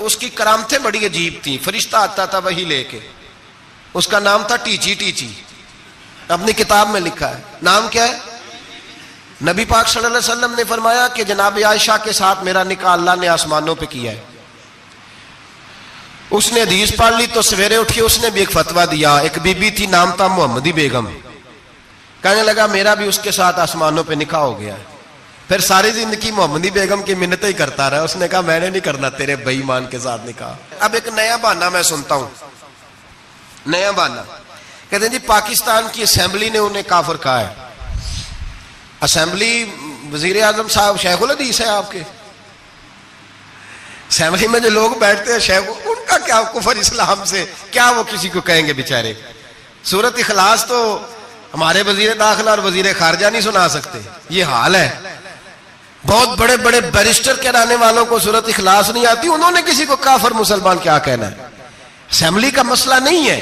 اس کی کرامتیں بڑی عجیب تھیں. فرشتہ آتا تھا وہی لے کے, اس کا نام تھا ٹیچی. ٹیچی اپنی کتاب میں لکھا ہے. نام کیا ہے؟ نبی پاک صلی اللہ علیہ وسلم نے فرمایا کہ جناب عائشہ کے ساتھ میرا نکاح اللہ نے آسمانوں پہ کیا ہے. اس نے حدیث پڑھ لی تو سویرے اٹھ کے اس نے بھی ایک فتویٰ دیا. ایک بی بی تھی, نام تھا محمدی بیگم. کہنے لگا میرا بھی اس کے ساتھ آسمانوں پہ نکاح ہو گیا ہے. پھر ساری زندگی محمدی بیگم کی منتیں ہی کرتا رہا. اس نے کہا میں نے نہیں کرنا تیرے بے ایمان کے ساتھ نکاح. اب ایک نیا بہانہ میں سنتا ہوں, نیا بہانہ. کہتے ہیں جی پاکستان کی اسمبلی نے انہیں کافر کہا ہے. اسمبلی وزیر اعظم صاحب شیخ الحدیث ہے آپ کے. اسمبلی میں جو لوگ بیٹھتے ہیں شیخ, ان کا کیا کفر اسلام سے, کیا وہ کسی کو کہیں گے بیچارے. سورۃ اخلاص تو ہمارے وزیر داخلہ اور وزیر خارجہ نہیں سنا سکتے. یہ حال ہے. بہت بڑے بڑے بیرسٹر کہلانے والوں کو سورۃ اخلاص نہیں آتی, انہوں نے کسی کو کافر مسلمان کیا کہنا ہے. اسمبلی کا مسئلہ نہیں ہے.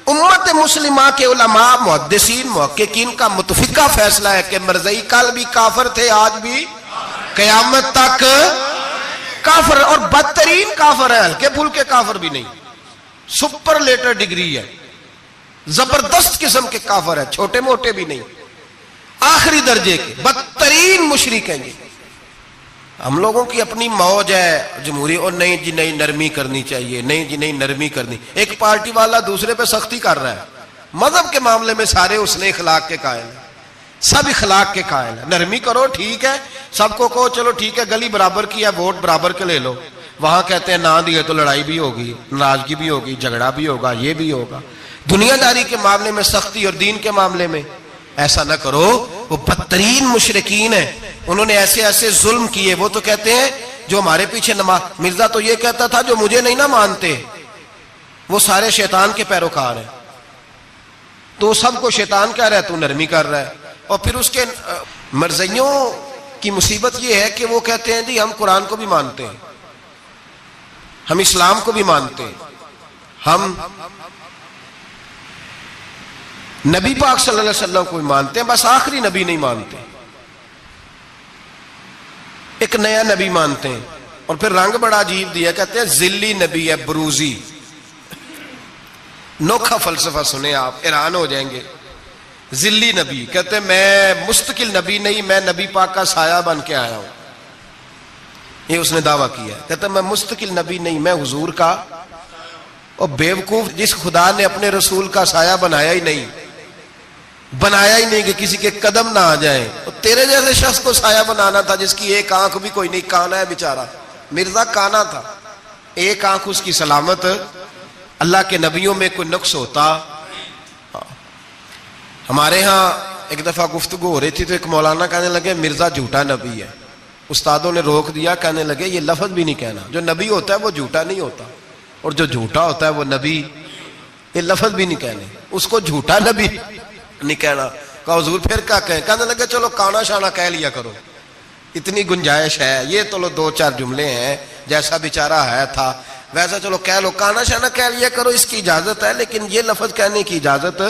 امت مسلمہ کے علماء, محدثین, محققین کا متفقہ فیصلہ ہے کہ مرزائی کل بھی کافر تھے, آج بھی قیامت تک کافر, اور بدترین کافر ہے, ہلکے پھلکے کافر بھی نہیں, سپرلیٹر ڈگری ہے, زبردست قسم کے کافر ہے, چھوٹے موٹے بھی نہیں, آخری درجے کے بدترین مشرک ہیں. ہم لوگوں کی اپنی موج ہے جمہوری, اور نہیں جی نہیں نرمی کرنی چاہیے, نہیں جی نہیں نرمی کرنی. ایک پارٹی والا دوسرے پہ سختی کر رہا ہے. مذہب کے معاملے میں سارے اس نے اخلاق کے قائل ہیں, سب اخلاق کے قائل ہیں. نرمی کرو ٹھیک ہے, سب کو کہو چلو ٹھیک ہے گلی برابر کی ہے, ووٹ برابر کے لے لو. وہاں کہتے ہیں نہ دیے تو لڑائی بھی ہوگی, ناراضگی بھی ہوگی, جھگڑا بھی ہوگا, یہ بھی ہوگا. دنیا داری کے معاملے میں سختی, اور دین کے معاملے میں ایسا نہ کرو. وہ بدترین مشرکین ہیں, انہوں نے ایسے ایسے ظلم کیے. وہ تو کہتے ہیں جو ہمارے پیچھے نماز, مرزا تو یہ کہتا تھا جو مجھے نہیں نہ مانتے وہ سارے شیطان کے پیروکار ہیں. تو سب کو شیطان کہہ رہا ہے, تو نرمی کر رہا ہے. اور پھر اس کے مرزائیوں کی مصیبت یہ ہے کہ وہ کہتے ہیں جی ہم قرآن کو بھی مانتے ہیں, ہم اسلام کو بھی مانتے ہیں, ہم نبی پاک صلی اللہ علیہ وسلم کو بھی مانتے ہیں, بس آخری نبی نہیں مانتے, ایک نیا نبی مانتے ہیں. اور پھر رنگ بڑا عجیب دیا, کہتے ہیں ذلی نبی ہے, بروزی. نوکھا فلسفہ سنیں آپ, حیران ہو جائیں گے. ذلی نبی کہتے ہیں میں مستقل نبی نہیں, میں نبی پاک کا سایہ بن کے آیا ہوں. یہ اس نے دعویٰ کیا ہے. کہتے ہیں میں مستقل نبی نہیں, میں حضور کا. اور بیوقوف, جس خدا نے اپنے رسول کا سایہ بنایا ہی نہیں کہ کسی کے قدم نہ آ جائیں. تیرے جیسے شخص کو سایہ بنانا تھا جس کی ایک آنکھ بھی کوئی نہیں, کانا ہے بیچارہ. مرزا کانا تھا, ایک آنکھ اس کی سلامت. اللہ کے نبیوں میں کوئی نقص ہوتا. ہمارے ہاں ایک دفعہ گفتگو ہو رہی تھی تو ایک مولانا کہنے لگے مرزا جھوٹا نبی ہے. استادوں نے روک دیا, کہنے لگے یہ لفظ بھی نہیں کہنا, جو نبی ہوتا ہے وہ جھوٹا نہیں ہوتا, اور جو جھوٹا ہوتا ہے وہ نبی. یہ لفظ بھی نہیں کہنے, اس کو جھوٹا نبی نہیں کہنا. کہا حضور پھر کیا کہیں؟ کہنے لگے چلو کانا شانا کہہ لیا کرو, اتنی گنجائش ہے. یہ تو لو دو چار جملے ہیں, جیسا بیچارہ ہے تھا ویسا چلو کہہ لو, کانا شانا کہہ لیا کرو, اس کی اجازت ہے. لیکن یہ لفظ کہنے کی اجازت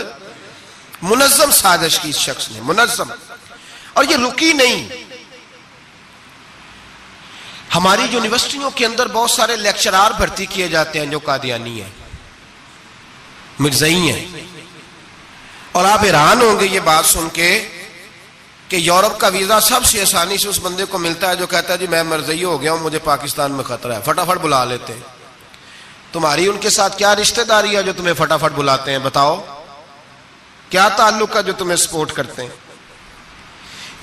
منظم سازش کی اس شخص نے, منظم. اور یہ رکی نہیں. ہماری یونیورسٹیوں کے اندر بہت سارے لیکچرار بھرتی کیے جاتے ہیں جو قادیانی ہیں, مرزائی ہیں. اور آپ حیران ہوں گے یہ بات سن کے کہ یورپ کا ویزا سب سے آسانی سے اس بندے کو ملتا ہے جو کہتا ہے جی میں مرزائی ہو گیا ہوں, مجھے پاکستان میں خطرہ ہے. فٹافٹ بلا لیتے ہیں. تمہاری ان کے ساتھ کیا رشتہ داری ہے جو تمہیں فٹافٹ بلاتے ہیں؟ بتاؤ کیا تعلق ہے جو تمہیں سپورٹ کرتے ہیں؟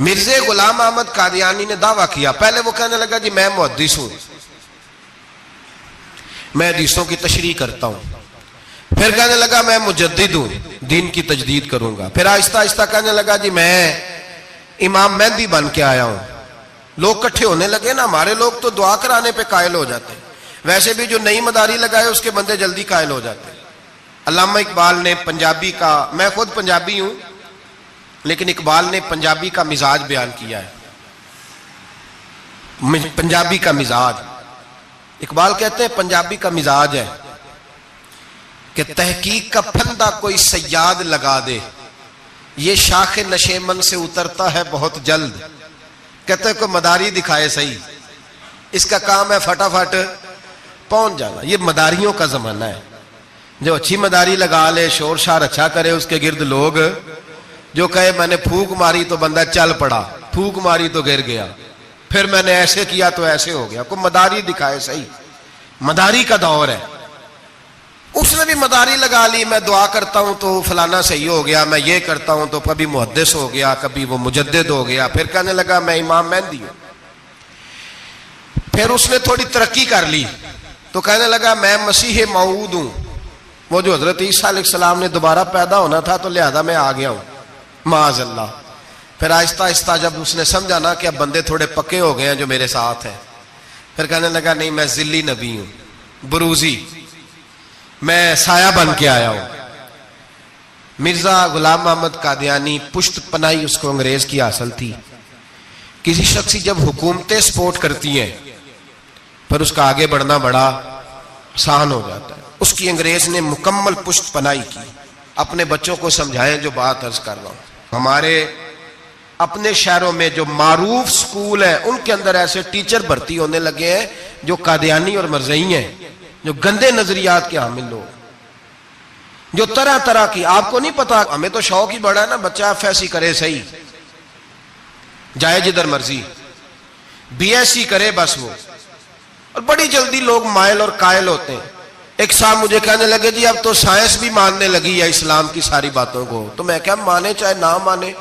مرزا غلام احمد قادیانی نے دعویٰ کیا. پہلے وہ کہنے لگا جی میں محدث ہوں, میں حدیثوں کی تشریح کرتا ہوں. پھر کہنے لگا میں مجدد ہوں, دین کی تجدید کروں گا. پھر آہستہ آہستہ کہنے لگا جی میں امام مہدی بن کے آیا ہوں. لوگ کٹھے ہونے لگے نا, ہمارے لوگ تو دعا کرانے پہ قائل ہو جاتے ہیں. ویسے بھی جو نئی مداری لگائے اس کے بندے جلدی قائل ہو جاتے ہیں. علامہ اقبال نے پنجابی کا, میں خود پنجابی ہوں لیکن اقبال نے پنجابی کا مزاج بیان کیا ہے. پنجابی کا مزاج, اقبال کہتے ہیں پنجابی کا مزاج ہے کہ تحقیق کا پھندا کوئی سیاد لگا دے, یہ شاخ نشیمن سے اترتا ہے بہت جلد. کہتے ہیں کوئی مداری دکھائے صحیح, اس کا کام ہے فٹافٹ پہنچ جانا. یہ مداریوں کا زمانہ ہے. جو اچھی مداری لگا لے, شور شار اچھا کرے, اس کے گرد لوگ. جو کہے میں نے پھونک ماری تو بندہ چل پڑا, پھونک ماری تو گر گیا, پھر میں نے ایسے کیا تو ایسے ہو گیا. کوئی مداری دکھائے صحیح. مداری کا دور ہے. اس نے بھی مداری لگا لی, میں دعا کرتا ہوں تو فلانا صحیح ہو گیا, میں یہ کرتا ہوں تو کبھی محدث ہو گیا, کبھی وہ مجدد ہو گیا, پھر کہنے لگا میں امام مہدی ہوں. پھر اس نے تھوڑی ترقی کر لی تو کہنے لگا میں مسیح موعود ہوں, وہ جو حضرت عیسیٰ علیہ السلام نے دوبارہ پیدا ہونا تھا تو لہذا میں آ گیا ہوں, معاذ اللہ. پھر آہستہ آہستہ جب اس نے سمجھا نا کہ اب بندے تھوڑے پکے ہو گئے ہیں جو میرے ساتھ ہیں, پھر کہنے لگا نہیں میں ذلی نبی ہوں, بروزی, میں سایہ بن کے آیا ہوں. مرزا غلام محمد قادیانی, پشت پناہی اس کو انگریز کی حاصل تھی. کسی شخص جب حکومتیں سپورٹ کرتی ہیں پھر اس کا آگے بڑھنا بڑا آسان ہو جاتا ہے. اس کی انگریز نے مکمل پشت پناہی کی. اپنے بچوں کو سمجھائیں جو بات عرض کر رہا ہوں. ہمارے اپنے شہروں میں جو معروف سکول ہیں ان کے اندر ایسے ٹیچر بھرتی ہونے لگے ہیں جو قادیانی اور مرزئی ہیں, جو گندے نظریات کے حامل لوگ, جو طرح طرح کی. آپ کو نہیں پتا, ہمیں تو شوق ہی بڑا ہے نا, بچہ ایف ایس سی کرے صحیح, جائے جدھر مرضی, بی ایس سی کرے بس وہ. اور بڑی جلدی لوگ مائل اور قائل ہوتے ہیں. ایک صاحب مجھے کہنے لگے جی اب تو سائنس بھی ماننے لگی ہے اسلام کی ساری باتوں کو. تو میں کہا مانے چاہے نہ مانے,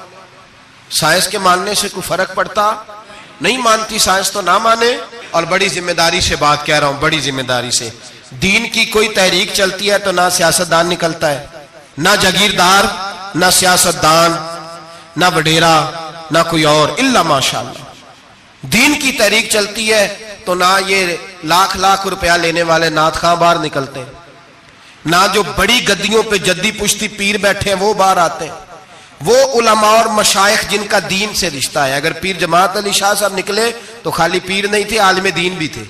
سائنس کے ماننے سے کوئی فرق پڑتا نہیں, مانتی سائنس تو نہ مانے. اور بڑی ذمہ داری سے بات کہہ رہا ہوں, بڑی ذمہ داری سے. دین کی کوئی تحریک چلتی ہے تو نہ سیاستدان نکلتا ہے, نہ جاگیردار, نہ سیاستدان, نہ وڈیرا, نہ کوئی اور, الا ماشاءاللہ. دین کی تحریک چلتی ہے تو نہ یہ لاکھ لاکھ روپیہ لینے والے نعت خواں باہر نکلتے ہیں, نہ جو بڑی گدیوں پہ جدی پشتی پیر بیٹھے ہیں وہ باہر آتے ہیں. وہ علماء اور مشائخ جن کا دین سے رشتہ ہے. اگر پیر جماعت علی شاہ صاحب نکلے تو خالی پیر نہیں تھے, عالم دین بھی تھے.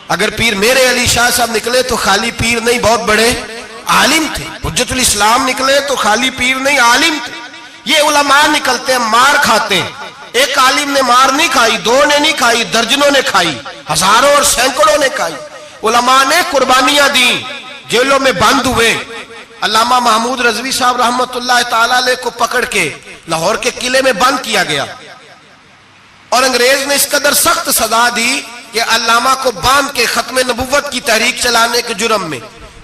اگر پیر میرے علی شاہ صاحب نکلے تو خالی پیر نہیں, بہت بڑے عالم تھے. حجت الاسلام نکلے تو خالی پیر نہیں, عالم تھے. یہ علماء نکلتے ہیں, مار کھاتے ہیں. ایک عالم نے مار نہیں کھائی, دو نے نہیں کھائی, درجنوں نے کھائی, ہزاروں اور سینکڑوں نے کھائی. علماء نے قربانیاں دی, جیلوں میں بند ہوئے. علامہ محمود رضوی صاحب رحمت اللہ تعالی علیہ کو پکڑ کے لاہور کے قلعے میں بند کیا گیا, اور انگریز نے اس قدر سخت سزا دی کہ علامہ کو باندھ کے ختم نبوت کی تحریک چلانے کے جرم میں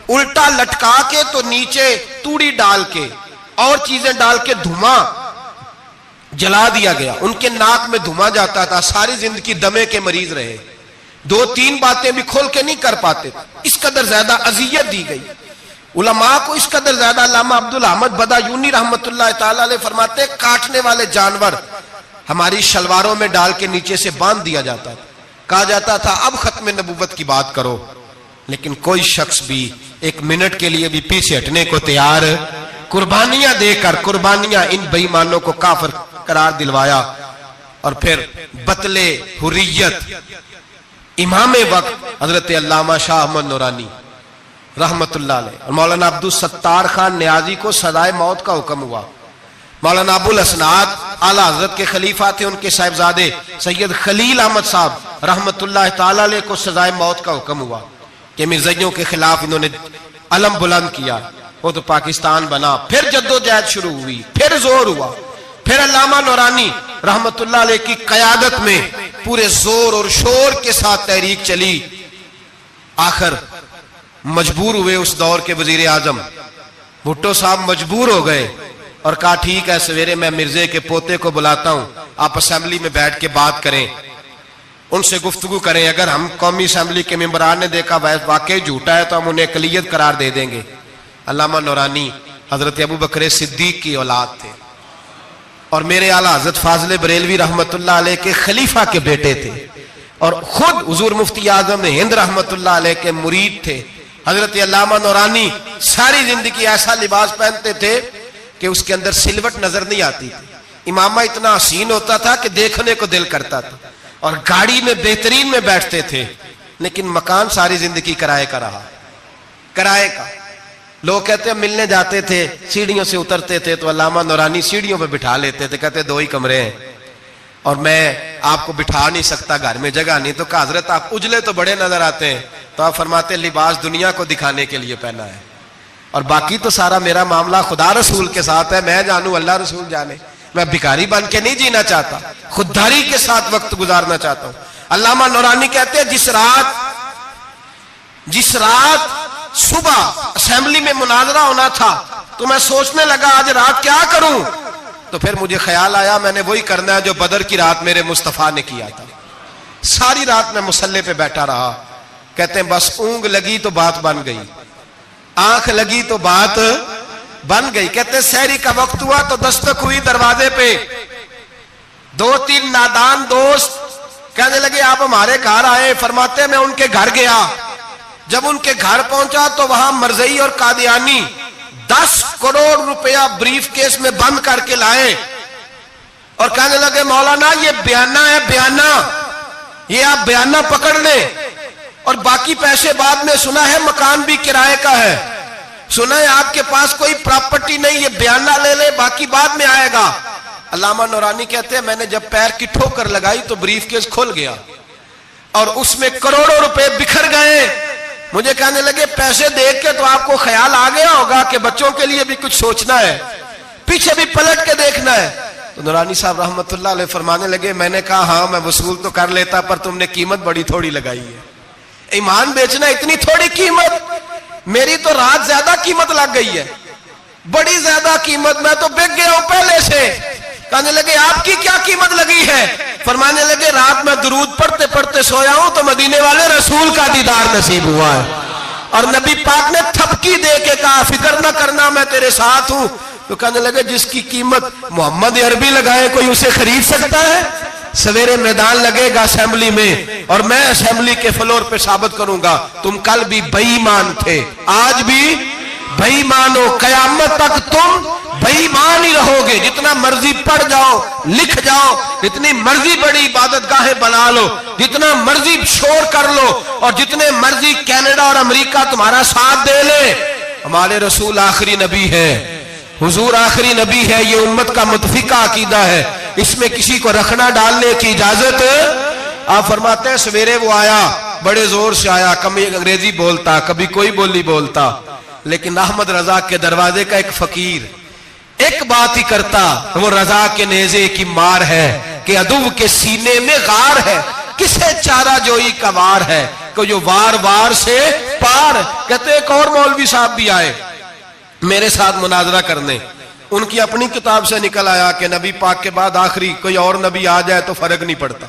الٹا لٹکا کے تو نیچے توڑی ڈال کے اور چیزیں ڈال کے دھواں جلا دیا گیا. ان کے ناک میں دھواں جاتا تھا, ساری زندگی دمے کے مریض رہے, دو تین باتیں بھی کھول کے نہیں کر پاتے. اس قدر زیادہ اذیت دی گئی علماء کو, اس قدر زیادہ. علامہ عبدالاحمد بدایونی رحمت اللہ تعالی علیہ فرماتے ہیں کاٹنے والے جانور ہماری شلواروں میں ڈال کے نیچے سے باندھ دیا جاتا تھا. کہا جاتا تھا اب ختم نبوت کی بات کرو, لیکن کوئی شخص بھی ایک منٹ کے لیے بھی پیچھے ہٹنے کو تیار. قربانیاں دے کر, قربانیاں ان بے ایمانوں کو کافر قرار دلوایا. اور پھر بطلے حریت امام وقت حضرت علامہ شاہ احمد نورانی رحمت اللہ علیہ اور مولانا عبدالستار خان نیازی کو سزائے موت کا حکم ہوا. مولانا ابو الاسناد اعلیٰ حضرت کے خلیفہ تھے, ان کے صاحبزادے سید خلیل احمد صاحب رحمت اللہ تعالی علیہ کو سزائے موت کا حکم ہوا کہ مرزائیوں کے خلاف انہوں نے علم بلند کیا. وہ تو پاکستان بنا. پھر جدوجہد شروع ہوئی, پھر زور ہوا. پھر علامہ نورانی رحمت اللہ علیہ کی قیادت میں پورے زور اور شور کے ساتھ تحریک چلی. آخر مجبور ہوئے اس دور کے وزیر اعظم بھٹو صاحب, مجبور ہو گئے اور کہا ٹھیک ہے سویرے میں مرزے کے پوتے کو بلاتا ہوں, آپ اسمبلی میں بیٹھ کے بات کریں, ان سے گفتگو کریں. اگر ہم قومی اسمبلی کے ممبران نے دیکھا واقعی جھوٹا ہے تو ہم انہیں اقلیت قرار دے دیں گے. علامہ نورانی حضرت ابو بکر صدیق کی اولاد تھے اور میرے اعلیٰ حضرت فاضل بریلوی رحمت اللہ علیہ کے خلیفہ کے بیٹے تھے, اور خود حضور مفتی اعظم ہند رحمت اللہ علیہ کے مرید تھے. حضرت علامہ نورانی ساری زندگی ایسا لباس پہنتے تھے کہ اس کے اندر سلوٹ نظر نہیں آتی تھی. امامہ اتنا حسین ہوتا تھا کہ دیکھنے کو دل کرتا تھا, اور گاڑی میں بہترین میں بیٹھتے تھے. لیکن مکان ساری زندگی کرائے کا رہا, کرائے کا. لوگ کہتے ہیں ملنے جاتے تھے, سیڑھیوں سے اترتے تھے تو علامہ نورانی سیڑھیوں پہ بٹھا لیتے تھے, کہتے 2 ہی کمرے ہیں اور میں آپ کو بٹھا نہیں سکتا, گھر میں جگہ نہیں. تو کہا حضرت آپ اجلے تو بڑے نظر آتے ہیں, تو آپ فرماتے لباس دنیا کو دکھانے کے لیے پہنا ہے اور باقی تو سارا میرا معاملہ خدا رسول کے ساتھ ہے. میں جانوں اللہ رسول جانے. میں بھکاری بن کے نہیں جینا چاہتا, خودداری کے ساتھ وقت گزارنا چاہتا ہوں. علامہ نورانی کہتے ہیں جس رات صبح اسمبلی میں مناظرہ ہونا تھا تو میں سوچنے لگا آج رات کیا کروں, تو پھر مجھے خیال آیا میں نے وہی کرنا ہے جو بدر کی رات میرے مصطفیٰ نے کیا تھا. ساری رات میں مصلے پہ بیٹھا رہا. کہتے ہیں بس اونگ لگی تو بات بن گئی, آنکھ لگی تو بات بن گئی. کہتے ہیں سحری کا وقت ہوا تو دستک ہوئی دروازے پہ. 2-3 نادان دوست کہنے لگے آپ ہمارے گھر آئے. فرماتے ہیں میں ان کے گھر گیا. جب ان کے گھر پہنچا تو وہاں مرزئی اور قادیانی 10 کروڑ روپیہ بریف کیس میں بند کر کے لائے اور کہنے لگے مولانا یہ بیانہ ہے, بیانہ, یہ آپ بیانہ پکڑ لیں اور باقی پیسے بعد میں. سنا ہے مکان بھی کرائے کا ہے, سنا ہے آپ کے پاس کوئی پراپرٹی نہیں, یہ بیانہ لے لے باقی بعد میں آئے گا. علامہ نورانی کہتے ہیں میں نے جب پیر کی ٹھوکر لگائی تو بریف کیس کھل گیا اور اس میں کروڑوں روپے بکھر گئے. مجھے کہنے لگے پیسے دیکھ کے تو آپ کو خیال آ گیا ہوگا کہ بچوں کے لیے بھی کچھ سوچنا ہے, پیچھے بھی پلٹ کے دیکھنا ہے. تو نورانی صاحب رحمت اللہ علیہ فرمانے لگے میں نے کہا ہاں میں وصول تو کر لیتا پر تم نے قیمت بڑی تھوڑی لگائی ہے. ایمان بیچنا اتنی تھوڑی قیمت, میری تو رات زیادہ قیمت لگ گئی ہے, بڑی زیادہ قیمت, میں تو بک گیا ہوں پہلے سے. کہنے لگے آپ کی کیا قیمت لگی ہے؟ فرمانے لگے رات میں درود پڑھتے پڑھتے سویا ہوں تو مدینے والے رسول کا دیدار نصیب ہوا ہے اور نبی پاک نے تھپکی دے کے کہا فکر نہ کرنا میں تیرے ساتھ ہوں. تو کہنے لگے جس کی قیمت محمد عربی لگائے کوئی اسے خرید سکتا ہے؟ سویرے میدان لگے گا اسمبلی میں اور میں اسمبلی کے فلور پہ ثابت کروں گا تم کل بھی بے ایمان تھے, آج بھی بے ایمان ہو, قیامت تک تم بے ایمان ہی رہو گے. جتنا مرضی پڑھ جاؤ, لکھ جاؤ, جتنی مرضی بڑی عبادت گاہیں بنا لو, جتنا مرضی شور کر لو اور جتنے مرضی کینیڈا اور امریکہ تمہارا ساتھ دے لے, ہمارے رسول آخری نبی ہے, حضور آخری نبی ہے. یہ امت کا متفقہ عقیدہ ہے, اس میں کسی کو رکھنا ڈالنے کی اجازت. آپ فرماتے ہیں سویرے وہ آیا, بڑے زور سے آیا, کبھی انگریزی بولتا کبھی کوئی بولی بولتا, لیکن احمد رضا کے دروازے کا ایک فقیر ایک بات ہی کرتا, وہ رضا کے نیزے کی مار ہے کہ عدو کے سینے میں غار ہے, کسے چارہ جوئی کا وار ہے کہ جو وار وار سے پار. کہتے ایک اور مولوی صاحب بھی آئے میرے ساتھ مناظرہ کرنے, ان کی اپنی کتاب سے نکل آیا کہ نبی پاک کے بعد آخری کوئی اور نبی آ جائے تو فرق نہیں پڑتا.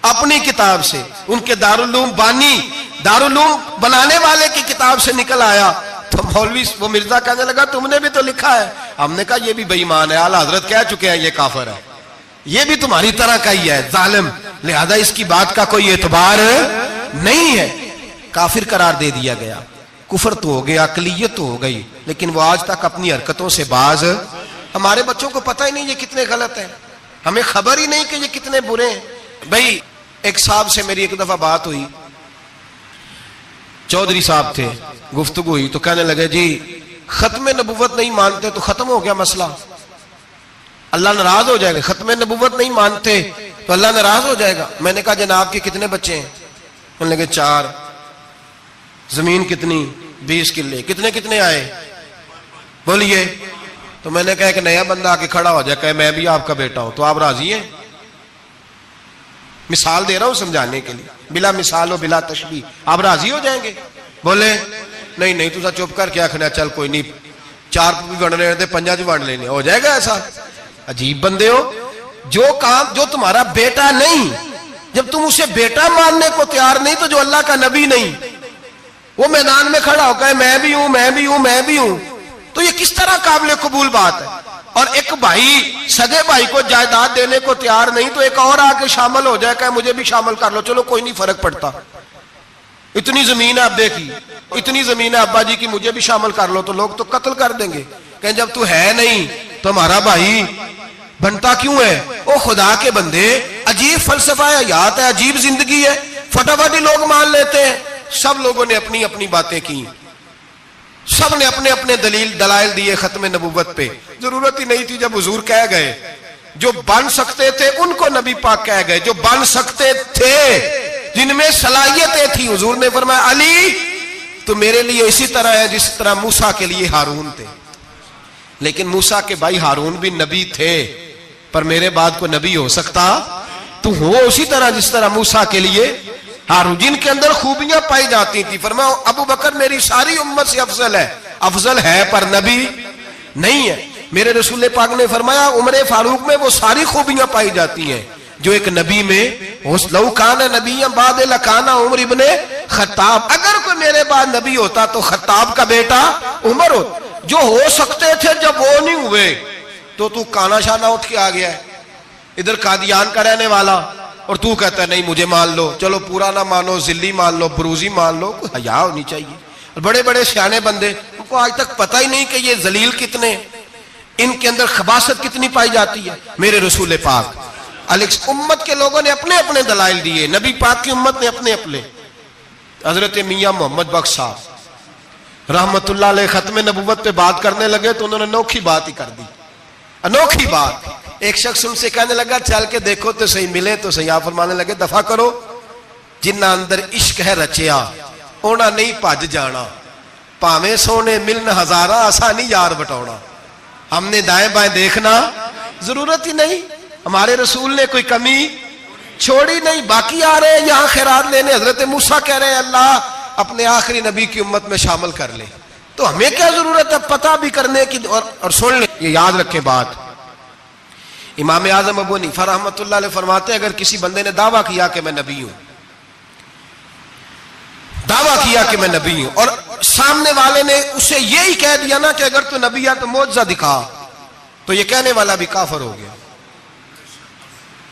اپنی کتاب سے, ان کے دارالعلوم بانی, دارالعلوم بنانے والے کی کتاب سے نکل آیا. تو مولوی وہ مرزا کہنے لگا تم نے بھی تو لکھا ہے. ہم نے کہا یہ بھی بے ایمان ہے, اعلیٰ حضرت کہہ چکے ہیں یہ کافر ہے, یہ بھی تمہاری طرح کا ہی ہے ظالم, لہذا اس کی بات کا کوئی اعتبار نہیں ہے. کافر قرار دے دیا گیا. کفر تو ہو گیا, اقلیت تو ہو گئی, لیکن وہ آج تک اپنی حرکتوں سے باز. ہمارے بچوں کو پتہ ہی نہیں یہ کتنے غلط ہیں, ہمیں خبر ہی نہیں کہ یہ کتنے برے ہیں. بھائی ایک صاحب سے میری ایک دفعہ بات ہوئی, چودھری صاحب تھے, گفتگو ہوئی تو کہنے لگے جی ختم نبوت نہیں مانتے تو ختم ہو گیا مسئلہ, اللہ ناراض ہو جائے گا. ختم نبوت نہیں مانتے تو اللہ ناراض ہو جائے گا. میں نے کہا جناب کے کتنے بچے ہیں؟ کہنے لگے 4. زمین کتنی؟ 20 کلے. کتنے کتنے آئے بولیے؟ تو میں نے کہا کہ نیا بندہ آ کے کھڑا ہو جائے کہ میں بھی آپ کا بیٹا ہوں, تو آپ راضی ہیں؟ مثال دے رہا ہوں سمجھانے کے لیے, بلا مثال و بلا تشبیہ. آپ راضی ہو جائیں گے؟ بولے نہیں نہیں, تو چپ کر کے آخنا چل کوئی نہیں, 4 بھی بن رہے تھے 5 بھی بن لینے, ہو جائے گا ایسا. عجیب بندے ہو. جو کام جو تمہارا بیٹا نہیں, جب تم اسے بیٹا ماننے کو تیار نہیں تو جو اللہ کا نبی نہیں, وہ میدان میں کھڑا ہو کہ میں بھی ہوں میں بھی ہوں میں بھی ہوں, تو یہ کس طرح قابل قبول بات ہے. اور ایک بھائی سگے بھائی کو جائیداد دینے کو تیار نہیں تو ایک اور آ کے شامل ہو جائے کہ مجھے بھی شامل کر لو, چلو کوئی نہیں فرق پڑتا, اتنی زمین ہے ابے کی, اتنی زمین ہے ابا جی کی, مجھے بھی شامل کر لو, تو لوگ تو قتل کر دیں گے. کہ جب تو ہے نہیں تو ہمارا بھائی بنتا کیوں ہے؟ او خدا کے بندے, عجیب فلسفہ حیات ہے, عجیب زندگی ہے, فٹافٹ ہی لوگ مان لیتے ہیں. سب لوگوں نے اپنی اپنی باتیں کی, سب نے اپنے اپنے دلائل دیے ختم نبوت پہ. ضرورت ہی نہیں تھی, جب حضور کہہ گئے جو بن سکتے تھے ان کو نبی پاک کہہ گئے, جو بن سکتے تھے جن میں صلاحیتیں تھی. حضور نے فرمایا علی تو میرے لیے اسی طرح ہے جس طرح موسیٰ کے لیے ہارون تھے. لیکن موسیٰ کے بھائی ہارون بھی نبی تھے, پر میرے بعد کو نبی ہو سکتا تو ہو اسی طرح جس طرح موسیٰ کے لیے ہارون, جن کے اندر خوبیاں پائی جاتی تھی. فرمایا ابو بکر میری ساری امت سے افضل ہے. افضل ہے پر نبی نہیں ہے. میرے رسول پاک نے فرمایا عمر فاروق میں وہ ساری خوبیاں پائی جاتی ہیں جو ایک نبی میں. لو کان نبی بعد لکان عمر ابن خطاب, اگر کوئی میرے بعد نبی ہوتا تو خطاب کا بیٹا عمر ہوتا. جو ہو سکتے تھے جب وہ نہیں ہوئے تو کانا شانہ اٹھ کے آ گیا ہے ادھر قادیان کا رہنے والا, اور تو کہتا ہے نہیں مجھے مان لو. چلو پورا نہ مانو, ذلی مان لو, بروزی مان لو, کوئی حیا ہونی چاہیے. بڑے بڑے سیانے بندے ان کو آج تک پتہ ہی نہیں کہ یہ ذلیل کتنے, ان کے اندر خباثت کتنی پائی جاتی ہے. میرے رسول پاک امت کے لوگوں نے اپنے اپنے دلائل دیے, نبی پاک کی امت نے اپنے اپنے. حضرت میاں محمد بخش صاحب رحمت اللہ علیہ ختم نبوت پہ بات کرنے لگے تو انہوں نے انوکھی بات ہی کر دی, انوکھی بات. ایک شخص ان سے کہنے لگا چل کے دیکھو تو صحیح, ملے تو صحیح. آپ فرمانے لگے دفع کرو, جنہ اندر عشق ہے رچیا اونا نہیں پج جانا, پاویں سونے ملن ہزارہ آسانی یار بٹونا. ہم نے دائیں بائیں دیکھنا ضرورت ہی نہیں, ہمارے رسول نے کوئی کمی چھوڑی نہیں. باقی آ رہے ہیں یہاں خیرات لینے. حضرت موسیٰ کہہ رہے ہیں اللہ اپنے آخری نبی کی امت میں شامل کر لے, تو ہمیں کیا ضرورت ہے پتہ بھی کرنے کی. اور سن لیں, یہ یاد رکھیں بات, امام اعظم ابو حنیفہ رحمۃ اللہ علیہ فرماتے ہیں اگر کسی بندے نے دعویٰ کیا کہ میں نبی ہوں, دعویٰ کیا کہ میں نبی ہوں, اور سامنے والے نے اسے یہی کہہ دیا نا کہ اگر تو نبی ہے تو معجزہ دکھا, تو یہ کہنے والا بھی کافر ہو گیا.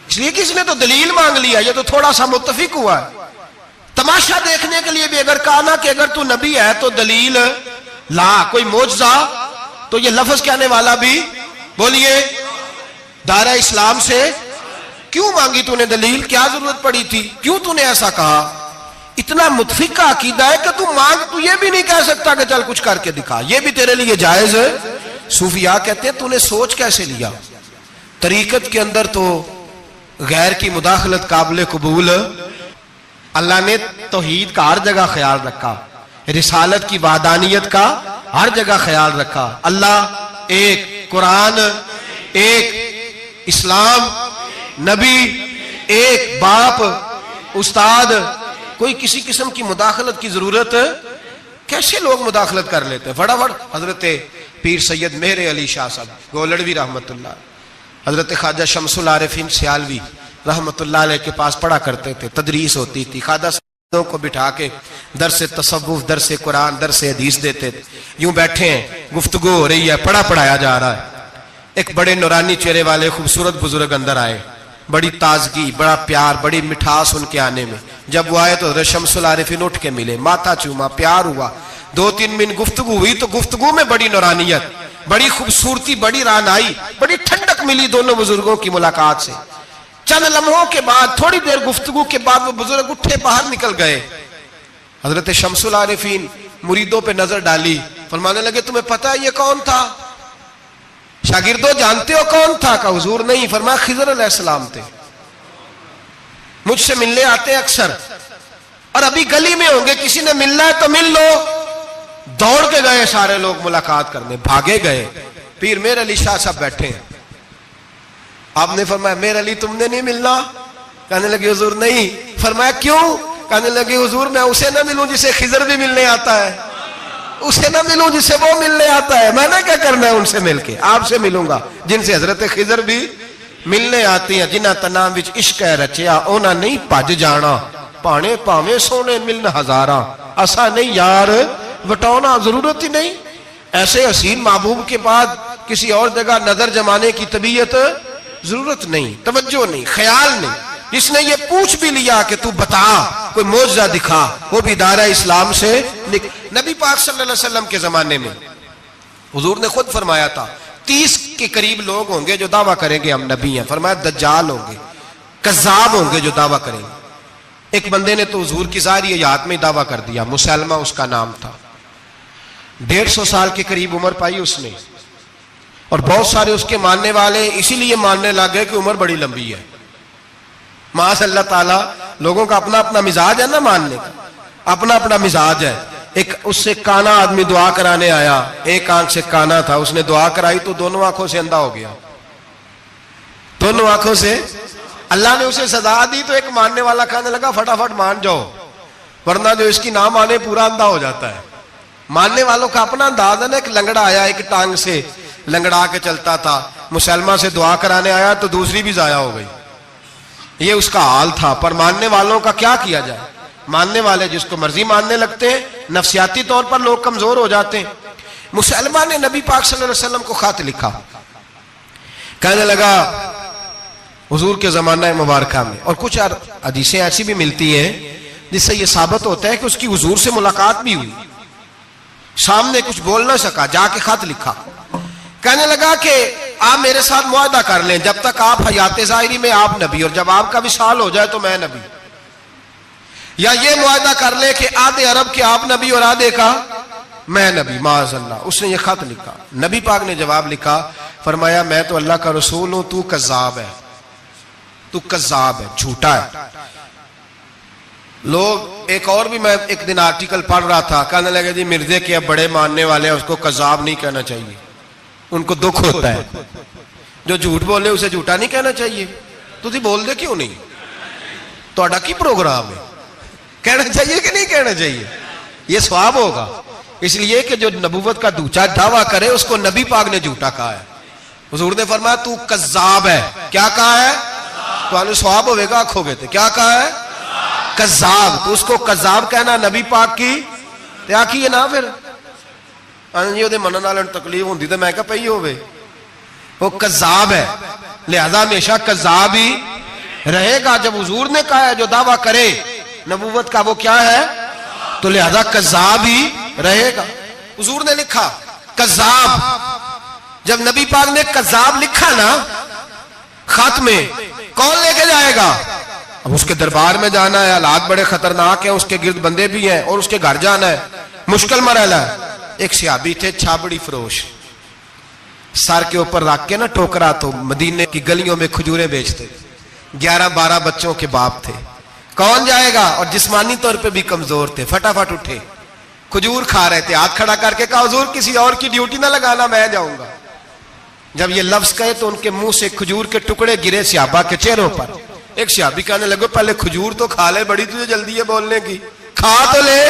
اس لیے کہ اس نے تو دلیل مانگ لیا, یہ تو تھوڑا سا متفق ہوا ہے. تماشا دیکھنے کے لیے بھی اگر کہا نا کہ اگر تو نبی ہے تو دلیل لا, کوئی معجزہ, تو یہ لفظ کہنے والا بھی بولیے دائرہ اسلام سے کیوں مانگی تو نے دلیل, کیا ضرورت پڑی تھی, کیوں تو نے ایسا کہا. اتنا متفق کا عقیدہ ہے کہ تو مانگ, تو یہ بھی نہیں کہہ سکتا کہ چل کچھ کر کے دکھا, یہ بھی تیرے لیے جائز ہے. صوفیاء کہتے ہیں تو نے سوچ کیسے لیا. طریقت کے اندر تو غیر کی مداخلت قابل قبول. اللہ نے توحید کا ہر جگہ خیال رکھا, رسالت کی وحدانیت کا ہر جگہ خیال رکھا. اللہ ایک, قرآن ایک, اسلام, نبی ایک, باپ, استاد, کوئی کسی قسم کی مداخلت کی ضرورت. کیسے لوگ مداخلت کر لیتے ہیں فٹافٹ. حضرت پیر سید مہر علی شاہ صاحب گولڑوی رحمت اللہ, حضرت خواجہ شمس العارفین سیالوی رحمت اللہ علیہ کے پاس پڑھا کرتے تھے, تدریس ہوتی تھی. خواجہ صاحب کو بٹھا کے درس تصوف, درس قرآن, درس حدیث دیتے تھے. یوں بیٹھے ہیں, گفتگو ہو رہی ہے, پڑھایا جا رہا ہے. ایک بڑے نورانی چہرے والے خوبصورت بزرگ اندر آئے, بڑی تازگی, بڑا پیار, بڑی مٹھاس ان کے آنے میں. جب وہ آئے تو حضرت شمس العارفین اٹھ کے ملے, ماتھا چوما, پیار ہوا. 2-3 منٹ گفتگو ہوئی تو گفتگو میں بڑی نورانیت, بڑی خوبصورتی, بڑی رانائی, بڑی ٹھنڈک ملی دونوں بزرگوں کی ملاقات سے. چند لمحوں کے بعد, تھوڑی دیر گفتگو کے بعد وہ بزرگ اٹھے باہر نکل گئے. حضرت شمس العارفین مریدوں پہ نظر ڈالی, فرمانے لگے تمہیں پتہ ہے یہ کون تھا؟ شاگردوں جانتے ہو کون تھا؟ کہا حضور نہیں. فرمایا خضر علیہ السلام تھے, مجھ سے ملنے آتے اکثر, اور ابھی گلی میں ہوں گے, کسی نے ملنا ہے تو مل لو. دوڑ کے گئے سارے لوگ ملاقات کرنے, بھاگے گئے. پیر میر علی شاہ صاحب بیٹھے ہیں. آپ نے فرمایا میر علی تم نے نہیں ملنا؟ کہنے لگے حضور نہیں. فرمایا کیوں؟ کہنے لگے حضور میں اسے نہ ملوں جسے خضر بھی ملنے آتا ہے, اسے نہ ملوں جس سے وہ ملنے آتا ہے. میں نے کیا کرنا ہے ان سے مل کے, آپ سے ملوں گا جن سے حضرت خضر بھی ملنے آتی ہیں. جنہ تنام وچ عشق ہے رچیا اونا نہیں پج جانا, پانے پاویں سونے ملن ہزاراں, ایسا نہیں یار وٹونا, ضرورت ہی نہیں. ایسے حسین محبوب کے بعد کسی اور جگہ نظر جمانے کی طبیعت ضرورت نہیں, توجہ نہیں, خیال نہیں. جس نے یہ پوچھ بھی لیا کہ تو بتا, کوئی معجزہ دکھا, وہ بھی دائرہ اسلام سے. نبی پاک صلی اللہ علیہ وسلم کے زمانے میں حضور نے خود فرمایا تھا 30 کے قریب لوگ ہوں گے جو دعویٰ کریں گے ہم نبی ہیں. فرمایا دجال ہوں گے, کذاب ہوں گے جو دعویٰ کریں گے. ایک بندے نے تو حضور کی ظاہری حیات میں دعویٰ کر دیا, مسلمہ اس کا نام تھا. 150 سال کے قریب عمر پائی اس نے, اور بہت سارے اس کے ماننے والے اسی لیے ماننے لگ گئے کہ عمر بڑی لمبی ہے. معاذ اللہ تعالیٰ، لوگوں کا اپنا اپنا مزاج ہے نا ماننے کا، اپنا اپنا مزاج ہے. ایک اس سے کانا آدمی دعا کرانے آیا، ایک آنکھ سے کانا تھا، اس نے دعا کرائی تو دونوں آنکھوں سے اندھا ہو گیا، دونوں آنکھوں سے. اللہ نے اسے سزا دی تو ایک ماننے والا کہنے لگا فٹافٹ مان جاؤ، ورنہ جو اس کی نہ مانے پورا اندھا ہو جاتا ہے. ماننے والوں کا اپنا انداز ہے نا. ایک لنگڑا آیا، ایک ٹانگ سے لنگڑا کے چلتا تھا، مسلمہ سے دعا کرانے آیا تو دوسری بھی ضائع ہو گئی. یہ اس کا حال تھا. پر ماننے والوں کا کیا کیا جائے؟ ماننے والے جس کو مرضی ماننے لگتے ہیں، نفسیاتی طور پر لوگ کمزور ہو جاتے ہیں. مسلمہ نے نبی پاک صلی اللہ علیہ وسلم کو خط لکھا، کہنے لگا حضور کے زمانہ مبارکہ میں، اور کچھ حدیثیں ایسی بھی ملتی ہیں جس سے یہ ثابت ہوتا ہے کہ اس کی حضور سے ملاقات بھی ہوئی، سامنے کچھ بول نہ سکا، جا کے خط لکھا. کہنے لگا کہ آپ میرے ساتھ معاہدہ کر لیں، جب تک آپ حیات ظاہری میں آپ نبی، اور جب آپ کا وصال ہو جائے تو میں نبی. یا یہ معاہدہ کر لیں کہ آدھے عرب کے آپ نبی اور آدھے کا میں نبی. معاذ اللہ. اس نے یہ خط لکھا. نبی پاک نے جواب لکھا، فرمایا میں تو اللہ کا رسول ہوں، تو کذاب ہے، تو کذاب ہے، جھوٹا ہے. لوگ ایک اور بھی، میں ایک دن آرٹیکل پڑھ رہا تھا، کہنے لگے جی مرزے کے اب بڑے ماننے والے ہیں، اس کو کذاب نہیں کہنا چاہیے، ان کو دکھ ہوتا ہے. جو جھوٹ بولے اسے جھوٹا نہیں کہنا چاہیے. تو تھی بول دے کیوں نہیں؟ توڑا کی پروگرام ہے، کہنا چاہیے کہ نہیں کہنا چاہیے؟ یہ ثواب ہوگا. اس لیے کہ جو نبوت کا دوچا دعویٰ کرے اس کو نبی پاک نے جھوٹا کہا ہے. حضور نے فرمایا تو کذاب ہے. کیا کہا ہے؟ تو آنے ثواب ہوئے گا آنکھوں گے تھے. کیا کہا ہے؟ کذاب. تو اس کو کذاب کہنا نبی پاک کی تیا کی ہے نا. پھر جی وہ منن والے تکلیف ہوتی تو میں کہا پئی ہوئے. وہ کذاب ہے، لہذا ہمیشہ کذاب ہی رہے گا. جب حضور نے کہا ہے جو دعویٰ کرے نبوت کا وہ کیا ہے، تو لہذا کذاب ہی رہے گا. حضور نے لکھا کذاب. جب نبی پاک نے کذاب لکھا نا خط میں، کون لے کے جائے گا؟ اب اس کے دربار میں جانا ہے، حالات بڑے خطرناک ہیں، اس کے گرد بندے بھی ہیں، اور اس کے گھر جانا ہے، مشکل مرحلہ ہے. ایک صحابی تھے چھابڑی فروش، سر کے اوپر رکھ کے نا ٹوکرا، تو مدینے کی گلیوں میں کھجوریں بیچتے. 11-12 بچوں کے باپ تھے. کون جائے گا؟ اور جسمانی طور پہ بھی کمزور تھے. فٹافٹ اٹھے، کھجور کھا رہے تھے، ہاتھ کھڑا کر کے کہا حضور کسی اور کی ڈیوٹی نہ لگانا، میں جاؤں گا. جب یہ لفظ کہے تو ان کے منہ سے کھجور کے ٹکڑے گرے صحابہ کے چہروں پر. ایک صحابی کہنے لگے پہلے کھجور تو کھا لے، بڑی تجھے جلدی ہے بولنے کی، کھا تو لے.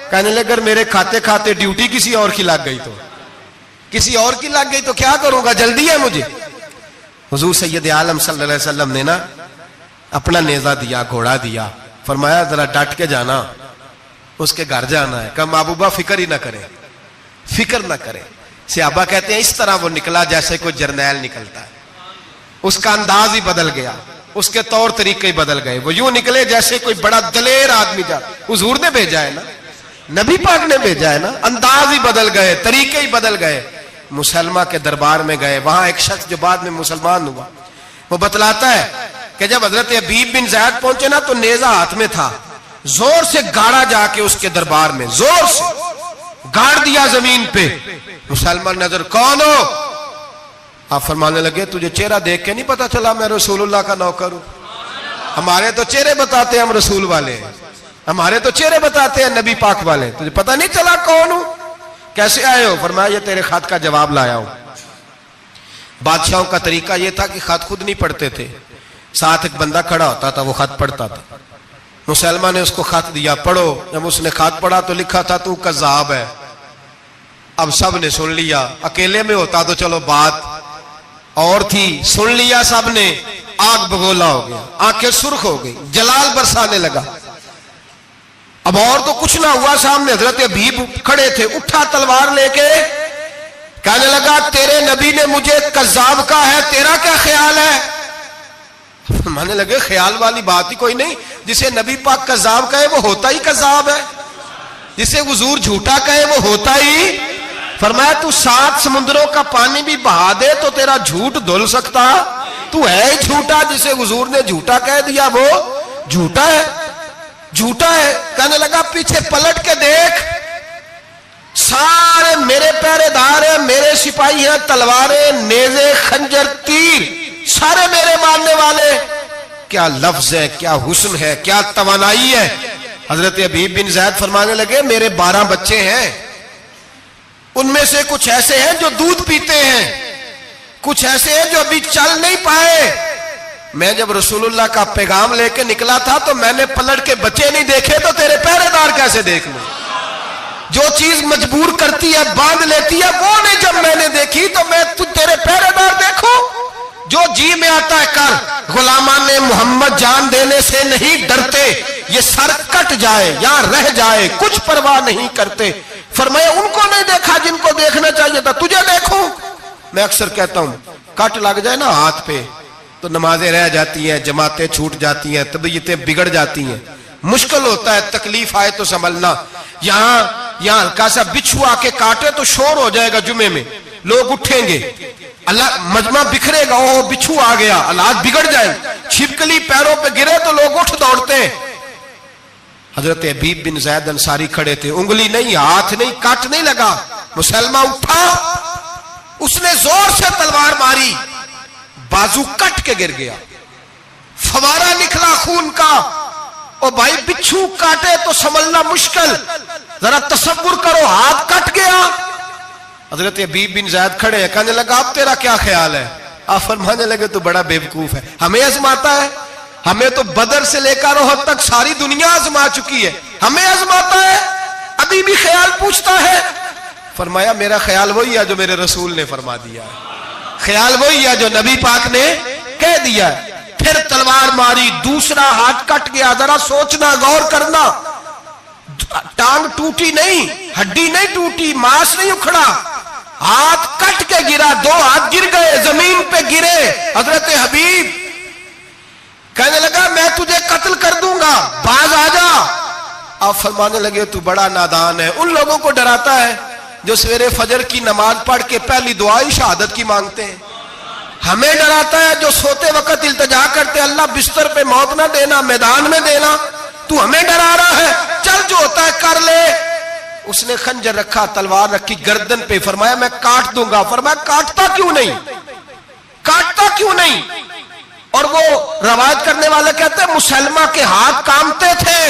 کہنے لگے اگر میرے کھاتے کھاتے ڈیوٹی کسی اور کی لگ گئی تو، کسی اور کی لگ گئی تو کیا کروں گا، جلدی ہے مجھے. حضور سید عالم صلی اللہ علیہ وسلم نے نا اپنا نیزہ دیا، گھوڑا دیا، فرمایا ذرا ڈٹ کے جانا، اس کے گھر جانا ہے. کہا محبوبہ فکر ہی نہ کرے، فکر نہ کرے. صحابہ کہتے ہیں اس طرح وہ نکلا جیسے کوئی جرنیل نکلتا ہے. اس کا انداز ہی بدل گیا، اس کے طور طریقے ہی بدل گئے. وہ یوں نکلے جیسے کوئی بڑا دلیر آدمی جا. حضور نے بھیجا ہے نا، نبی پاک نے بھیجا ہے نا. انداز ہی بدل گئے، طریقے ہی بدل گئے. مسلمہ کے دربار میں گئے. وہاں ایک شخص جو بعد میں مسلمان ہوا، وہ بتلاتا ہے کہ جب حضرت حبیب بن زید پہنچے نا تو نیزہ ہاتھ میں تھا، زور سے گاڑا جا کے اس کے دربار میں، زور سے گاڑ دیا زمین پہ. مسلمان نظر کون ہو؟ آپ فرمانے لگے تجھے چہرہ دیکھ کے نہیں پتا چلا میں رسول اللہ کا نوکر ہوں؟ ہمارے تو چہرے بتاتے ہیں ہم رسول والے ہیں، ہمارے تو چہرے بتاتے ہیں نبی پاک والے. تجھے پتا نہیں چلا کون ہوں؟ کیسے آئے ہو؟ فرمایا یہ تیرے خط کا جواب لایا ہوں. بادشاہوں کا طریقہ یہ تھا کہ خط خود نہیں پڑھتے تھے، ساتھ ایک بندہ کھڑا ہوتا تھا، وہ خط پڑھتا تھا. مسلمان نے اس کو خط دیا، پڑھو. جب اس نے خط پڑھا تو لکھا تھا تو کذاب ہے. اب سب نے سن لیا. اکیلے میں ہوتا تو چلو بات اور تھی، سن لیا سب نے. آگ بگولا ہو گیا، آنکھیں سرخ ہو گئی، جلال برسانے لگا. اب اور تو کچھ نہ ہوا. سامنے حضرت حبیب کھڑے تھے، اٹھا تلوار لے کے کہنے لگا تیرے نبی نے مجھے کذاب کہا ہے، تیرا کیا خیال ہے؟ مانے لگے خیال والی بات ہی کوئی نہیں. جسے نبی پاک کذاب کہے وہ ہوتا ہی کذاب ہے، جسے حضور جھوٹا کہے وہ ہوتا ہی. فرمایا تو 7 سمندروں کا پانی بھی بہا دے تو تیرا جھوٹ دھل سکتا، تو ہے ہی جھوٹا. جسے حضور نے جھوٹا کہہ دیا وہ جھوٹا ہے، جھوٹا ہے. کہنے لگا پیچھے پلٹ کے دیکھ، سارے میرے پہرے دار ہیں، میرے سپاہی ہیں، تلواریں، نیزے، خنجر، تیر، سارے میرے ماننے والے. کیا لفظ ہے، کیا حسن ہے، کیا توانائی ہے. حضرت حبیب بن زید فرمانے لگے میرے 12 بچے ہیں، ان میں سے کچھ ایسے ہیں جو دودھ پیتے ہیں، کچھ ایسے ہیں جو ابھی چل نہیں پائے. میں جب رسول اللہ کا پیغام لے کے نکلا تھا تو میں نے پلٹ کے بچے نہیں دیکھے تو تیرے پہرے دار کیسے دیکھ لوں؟ جو چیز مجبور کرتی ہے، باندھ لیتی ہے، وہ نہیں جب میں نے دیکھی تو میں تیرے پہرے دار دیکھوں؟ جو جی میں آتا ہے کر. غلامان محمد جان دینے سے نہیں ڈرتے، یہ سر کٹ جائے یا رہ جائے کچھ پرواہ نہیں کرتے. فرمایا ان کو نہیں دیکھا جن کو دیکھنا چاہیے تھا، تجھے دیکھوں؟ میں اکثر کہتا ہوں کٹ لگ جائے نا ہاتھ پہ تو نمازیں رہ جاتی ہیں، جماعتیں چھوٹ جاتی ہیں، طبیعتیں بگڑ جاتی ہیں، مشکل ہوتا ہے، تکلیف آئے تو سنبھلنا. یہاں ہلکا سا بچھو آ کے کاٹے تو شور ہو جائے گا، جمعے میں لوگ اٹھیں گے، اللہ مجمع بکھرے گا، وہ بچھو آ گیا، حالات بگڑ جائے. چھپکلی پیروں پہ گرے تو لوگ اٹھ دوڑتے ہیں. حضرت حبیب بن زید انصاری کھڑے تھے، انگلی نہیں، ہاتھ نہیں، کٹ نہیں لگا. مسلمہ اٹھا، اس نے زور سے تلوار ماری، بازو کٹ کے گر گیا، فوارہ نکلا خون کا. او بھائی بچھو کاٹے تو سنبھلنا مشکل، ذرا تصور کرو ہاتھ کٹ گیا. حضرت حبیب بن زید کھڑے ہیں، کہنے لگا اب تیرا کیا خیال ہے؟ آپ فرمانے لگے تو بڑا بیوقوف ہے، ہمیں آزماتا ہے؟ ہمیں تو بدر سے لے کر احد تک ساری دنیا آزما چکی ہے، ہمیں آزماتا ہے؟ ابھی بھی خیال پوچھتا ہے؟ فرمایا میرا خیال وہی ہے جو میرے رسول نے فرما دیا ہے، خیال وہی ہے جو نبی پاک نے کہہ دیا ہے. پھر تلوار ماری، دوسرا ہاتھ کٹ گیا. ذرا سوچنا، غور کرنا، ٹانگ ٹوٹی نہیں، ہڈی نہیں ٹوٹی، ماس نہیں اکھڑا، ہاتھ کٹ کے گرا، 2 ہاتھ گر گئے، زمین پہ گرے. حضرت حبیب کہنے لگا میں تجھے قتل کر دوں گا، باز آ جا. آپ فرمانے لگے تو بڑا نادان ہے. ان لوگوں کو ڈراتا ہے جو سویرے فجر کی نماز پڑھ کے پہلی دعا ہی شہادت کی مانگتے ہیں. ہمیں ڈراتا ہے جو سوتے وقت التجا کرتے اللہ بستر پہ موت نہ دینا، میدان میں دینا. تو ہمیں ڈرا رہا ہے، چل جو ہوتا ہے کر لے. اس نے خنجر رکھا، تلوار رکھی گردن پہ، فرمایا میں کاٹ دوں گا. فرمایا کاٹتا کیوں نہیں، کاٹتا کیوں نہیں؟ اور وہ روایت کرنے والے کہتے ہیں مسلمہ کے ہاتھ کامتے تھے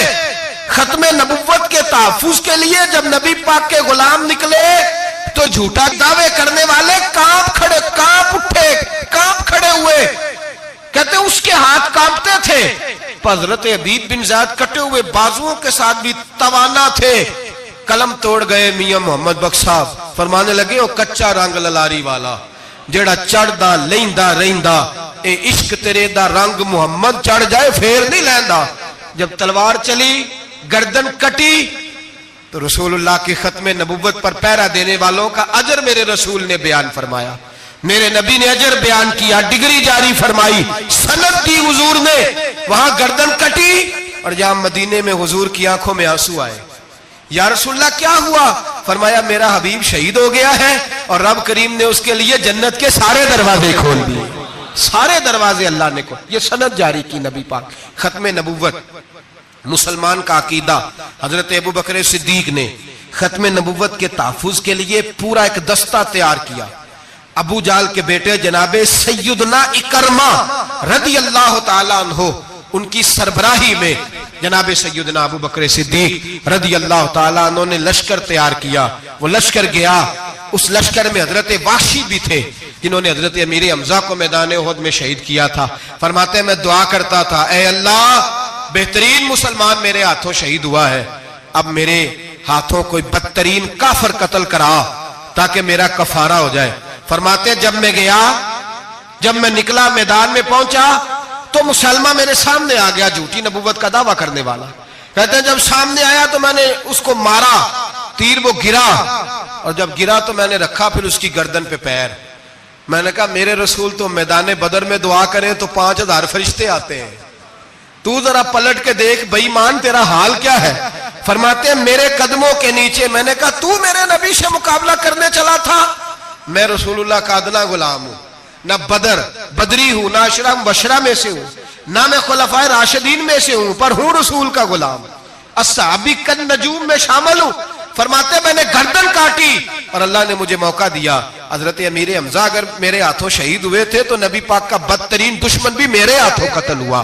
ختم نبوت کے تحفظ کے لیے. جب نبی پاک کے غلام نکلے تو جھوٹا دعوے کرنے والے کانپ اٹھے، کانپ کھڑے ہوئے. کہتے اس کے ہاتھ کانپتے تھے. حضرت حبیب بن زید کٹے ہوئے بازوؤں کے ساتھ بھی توانا تھے. قلم توڑ گئے میاں محمد بخش صاحب، فرمانے لگے وہ کچا رنگ للاری والا جیڑا چڑھدا لیندا رہندا، اے عشق تیرے دا رنگ محمد چڑھ جائے پھر نہیں لیندا. جب تلوار چلی، گردن کٹی تو رسول اللہ کی ختم نبوت پر پہرا دینے والوں کا اجر میرے رسول نے بیان فرمایا، میرے نبی نے اجر بیان کیا، ڈگری جاری فرمائی، سند دی حضور نے. وہاں گردن کٹی اور جہاں مدینے میں حضور کی آنکھوں میں آنسو آئے. یا رسول اللہ کیا ہوا؟ فرمایا میرا حبیب شہید ہو گیا ہے اور رب کریم نے اس کے لیے جنت کے سارے دروازے کھول دیے، سارے دروازے اللہ نے کھول. یہ سند جاری کی نبی پاک. ختم نبوت مسلمان کا عقیدہ. حضرت ابو بکر صدیق نے ختم نبوت کے تحفظ کے لیے پورا ایک دستہ تیار کیا. ابو جال کے بیٹے جناب سیدنا اکرمہ رضی اللہ تعالیٰ عنہ، ان کی سربراہی میں جناب سیدنا ابو بکر صدیق رضی اللہ تعالیٰ عنہ نے لشکر تیار کیا. وہ لشکر گیا، اس لشکر میں حضرت وحشی بھی تھے جنہوں نے حضرت امیر حمزہ کو میدان احد میں شہید کیا تھا. فرماتے ہیں میں دعا کرتا تھا اے اللہ بہترین مسلمان میرے ہاتھوں شہید ہوا ہے، اب میرے ہاتھوں کوئی بدترین کافر قتل کرا تاکہ میرا کفارہ ہو جائے. فرماتے ہیں جب میں نکلا میدان میں پہنچا تو مسلمہ میرے سامنے آ گیا، جھوٹی نبوت کا دعویٰ کرنے والا. کہتے ہیں جب سامنے آیا تو میں نے اس کو مارا، تیر وہ گرا، اور جب گرا تو میں نے رکھا پھر اس کی گردن پہ پیر. میں نے کہا میرے رسول تو میدان بدر میں دعا کریں تو 5000 فرشتے آتے ہیں، تو ذرا پلٹ کے دیکھ بے ایمان تیرا حال کیا ہے. فرماتے ہیں میرے قدموں کے نیچے. میں نے کہا تو میرے نبی سے مقابلہ کرنے چلا تھا؟ میں رسول اللہ کا ادنا غلام ہوں، نہ بدری ہوں، نہ اشرا مبشرہ میں سے ہوں، نہ میں خلفائے راشدین میں سے ہوں، پر ہوں رسول کا غلام، الصحابی کن نجوم میں شامل ہوں. فرماتے میں نے گردن کاٹی اور اللہ نے مجھے موقع دیا. حضرت امیر حمزہ اگر میرے ہاتھوں شہید ہوئے تھے تو نبی پاک کا بدترین دشمن بھی میرے ہاتھوں قتل ہوا.